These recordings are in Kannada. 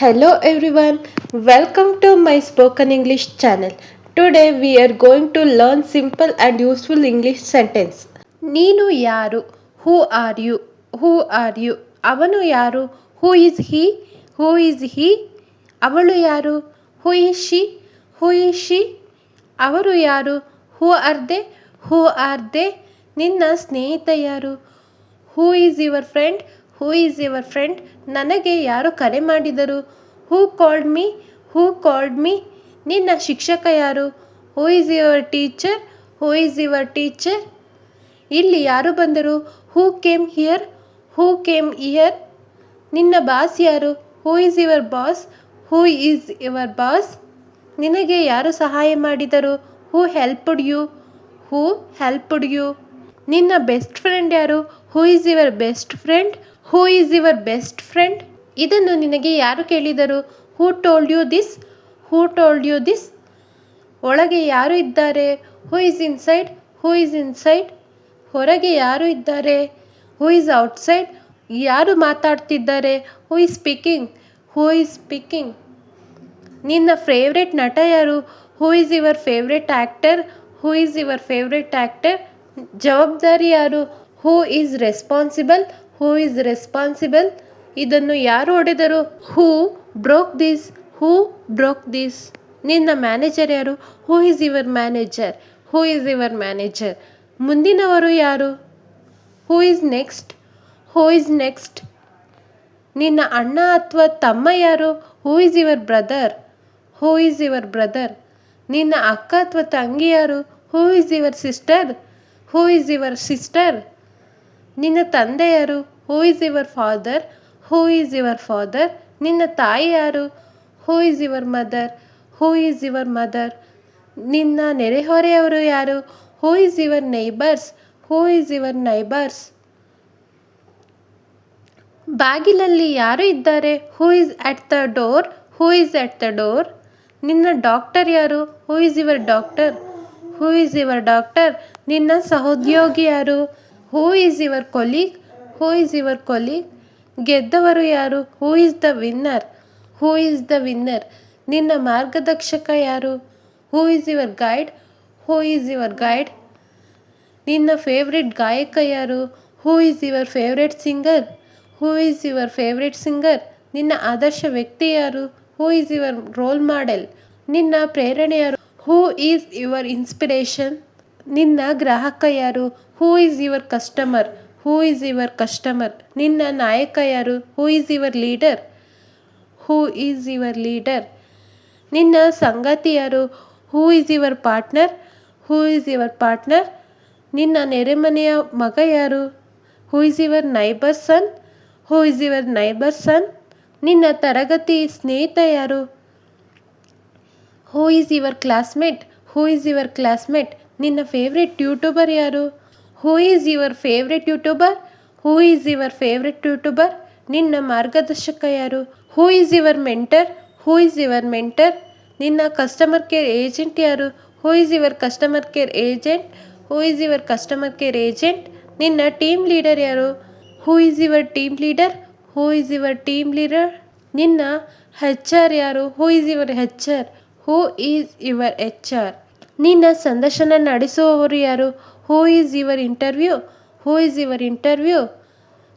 Hello everyone, welcome to my spoken English channel. Today we are going to learn simple and useful English sentence. ನೀನು ಯಾರು? Who are you? Who are you? ಅವನು ಯಾರು? Who is he? Who is he? ಅವಳು ಯಾರು? Who is she? Who is she? ಅವರು ಯಾರು? Who are they? Who are they? ನಿನ್ನ ಸ್ನೇಹಿತ ಯಾರು? Who is your friend? Who is your friend? ನನಗೆ ಯಾರು ಕರೆ ಮಾಡಿದರು? Who called me? Who called me? ನಿನ್ನ ಶಿಕ್ಷಕ ಯಾರು? Who is your teacher? Who is your teacher? ಇಲ್ಲಿ ಯಾರು ಬಂದರು? Who came here? Who came here? ನಿನ್ನ ಬಾಸ್ ಯಾರು? Who is your boss? Who is your boss? ನಿನಗೆ ಯಾರು ಸಹಾಯ ಮಾಡಿದರು? Who helped you? Who helped you? ನಿನ್ನ ಬೆಸ್ಟ್ ಫ್ರೆಂಡ್ ಯಾರು? Who is your best friend? Who is your best friend? ಇದನ್ನು ನಿನಗೆ ಯಾರು ಕೇಳಿದರು? Who told you this? Who told you this? ಒಳಗೆ ಯಾರು ಇದ್ದಾರೆ? Who is inside? Who is inside? ಹೊರಗೆ ಯಾರು ಇದ್ದಾರೆ? Who is outside? ಯಾರು ಮಾತಾಡ್ತಿದ್ದಾರೆ? Who is speaking? Who is speaking? ನಿನ್ನ ಫೇವ್ರೆಟ್ ನಟ ಯಾರು? Who is your favourite actor? Who is your favourite actor? ಜವಾಬ್ದಾರಿ ಯಾರು? Who is responsible? Who is responsible? ಇದನ್ನು ಯಾರು ಹೊಡೆದರು? Who broke this? Who broke this? ನಿನ್ನ ಮ್ಯಾನೇಜರ್ ಯಾರು? Who is your manager? Who is your manager? ಮುಂದಿನವರು ಯಾರು? Who is next? Who is next? ನಿನ್ನ ಅಣ್ಣ ಅಥವಾ ತಮ್ಮ ಯಾರು? Who is your brother? Who is your brother? ನಿನ್ನ ಅಕ್ಕ ಅಥವಾ ತಂಗಿ ಯಾರು? Who is your sister? Who is your sister? ನಿನ್ನ ತಂದೆ ಯಾರು? Who is your father? Who is your father? ನಿನ್ನ ತಾಯಿ ಯಾರು? Who is your mother? Who is your mother? ನಿನ್ನ ನೆರೆಹೊರೆಯವರು ಯಾರು? Who is your neighbours? Who is your neighbours? ಬಾಗಿಲಲ್ಲಿ ಯಾರು ಇದ್ದಾರೆ? Who is at the door? Who is at the door? ನಿನ್ನ ಡಾಕ್ಟರ್ ಯಾರು? Who is your doctor? Who is your doctor? ನಿನ್ನ ಸಹೋದ್ಯೋಗಿ ಯಾರು? Who is your colleague? Who is your colleague? ಗೆದ್ದವರು ಯಾರು? Who is the winner? Who is the winner? ನಿನ್ನ ಮಾರ್ಗದರ್ಶಕ ಯಾರು? Who is your guide? Who is your guide? ನಿನ್ನ ಫೇವ್ರೆಟ್ ಗಾಯಕ ಯಾರು? Who is your favourite singer? Who is your favourite singer? ನಿನ್ನ ಆದರ್ಶ ವ್ಯಕ್ತಿ ಯಾರು? Who is your role model? ನಿನ್ನ ಪ್ರೇರಣೆ ಯಾರು? Who is your inspiration? ನಿನ್ನ ಗ್ರಾಹಕ ಯಾರು? Who is your customer? Who is your customer? ನಿನ್ನ ನಾಯಕ ಯಾರು? Who is your leader? Who is your leader? ನಿನ್ನ ಸಂಗಾತಿ ಯಾರು? Who is your partner? Who is your partner? ನಿನ್ನ ನೆರೆಮನೆಯ ಮಗ ಯಾರು? Who is your neighbour son? Who is your neighbour ಸನ್? ನಿನ್ನ ತರಗತಿ ಸ್ನೇಹಿತ ಯಾರು? Who is your classmate? Who is your classmate? ನಿನ್ನ ಫೇವ್ರೆಟ್ ಯೂಟ್ಯೂಬರ್ ಯಾರು? Who is your favourite YouTuber? Who is your favourite YouTuber? ನಿನ್ನ ಮಾರ್ಗದರ್ಶಕ ಯಾರು? Who is your mentor? Who is your mentor? ನಿನ್ನ ಕಸ್ಟಮರ್ ಕೇರ್ ಏಜೆಂಟ್ ಯಾರು? Who is your customer care agent? Who is your customer care agent? ನಿನ್ನ ಟೀಮ್ ಲೀಡರ್ ಯಾರು? Who is your team leader? Who is your team leader? ನಿನ್ನ ಹೆಚ್ ಆರ್ ಯಾರು? Who is your H R? Who is your H R? ನಿನ್ನ ಸಂದರ್ಶನ ನಡೆಸುವವರು ಯಾರು? Who is your interview? Who is your interview?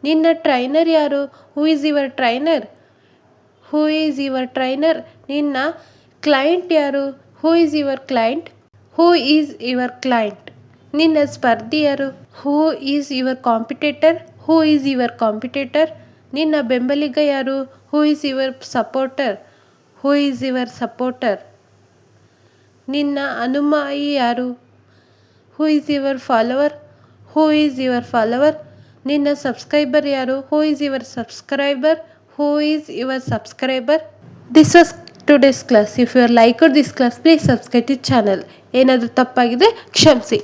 ನಿನ್ನ ಟ್ರೈನರ್ ಯಾರು? Who is your trainer? Who is your trainer? ನಿನ್ನ ಕ್ಲೈಂಟ್ ಯಾರು? Who is your client? Who is your client? ನಿನ್ನ ಸ್ಪರ್ಧಿ ಯಾರು? Who is your competitor? Who is your competitor? ನಿನ್ನ ಬೆಂಬಲಿಗ ಯಾರು? Who is your supporter? Who is your supporter? ನಿನ್ನ ಅನುಯಾಯಿ ಯಾರು? Who is your follower? Who is your follower? ನಿನ್ನ ಸಬ್ಸ್ಕ್ರೈಬರ್ ಯಾರು? Who is your subscriber? Who is your subscriber? This was today's class. If you are like this class please subscribe to channel. ಏನಾದರೂ ತಪ್ಪಾಗಿದೆ ಕ್ಷಮಿಸಿ.